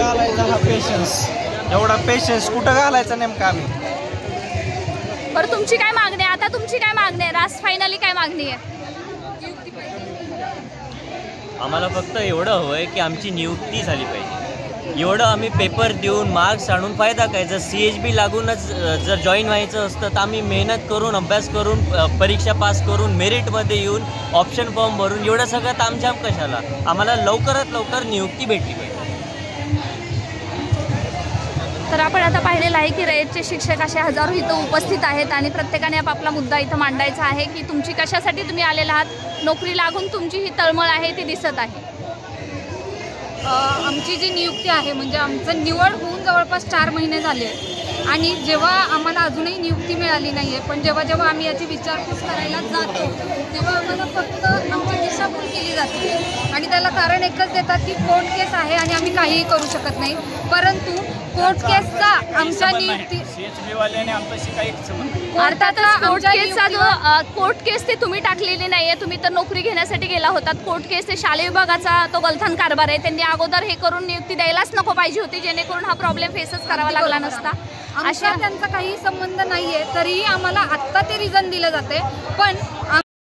घालायचा हा पेशन्स, एवढा पेशन्स कुठं घालायचा नेमका आम्ही? बरं तुमची काय मागणी आहे आता? तुमची काय मागणी आहे? लास्ट फायनली काय मागणी आहे? आम्हाला फक्त एवढं हवं आहे की आमची नियुक्ती झाली पाहिजे. एवढं आम्ही पेपर देऊन मार्क्स आणून फायदा काय? जर CHB लागूनच जर जॉईन व्हायचं असतं तर आम्ही मेहनत करून अभ्यास करून परीक्षा पास करून मेरिटमध्ये येऊन ऑप्शन फॉर्म भरून एवढं सगळं तामझाम कशाला? आम्हाला लवकरात लवकर नियुक्ती भेटली पाहिजे. तर आपण आता पाहिलेलं आहे की रयतचे शिक्षक असे हजारो इथं उपस्थित आहेत आणि प्रत्येकाने आपापला मुद्दा इथं मांडायचा आहे की तुमची कशासाठी तुम्ही आलेला आहात, नोकरी लागून तुमची ही तळमळ आहे ती दिसत आहे. आमची जी नियुक्ती आहे म्हणजे आमचं निवड होऊन जवळपास 4 महिने झाले आणि जेव्हा आम्हाला अजूनही नियुक्ती मिळाली नाही आहे, पण जेव्हा जेव्हा आम्ही याची विचारपूस करायला जातो तेव्हा आम्हाला फक्त आमची दिशाभूल केली जाते आणि त्याला कारण एकच देतात की कोर्ट केस आहे आणि आम्ही काहीही करू शकत नाही. परंतु कोर्ट केसचा आमच्या नियुक्ती अर्थातच कोर्ट केस ते तुम्ही टाकलेली नाही आहे. तुम्ही तर नोकरी घेण्यासाठी गेला होतात. कोर्ट केस ते शालेय विभागाचा तो गलथान कारभार आहे. त्यांनी अगोदर हे करून नियुक्ती द्यायलाच नको पाहिजे होती, जेणेकरून हा प्रॉब्लेम फेसच करावा लागला नसता. अशा त्यांचा काही संबंध नाही आहे, तरीही आम्हाला आत्ता ते रिझन दिलं जाते. पण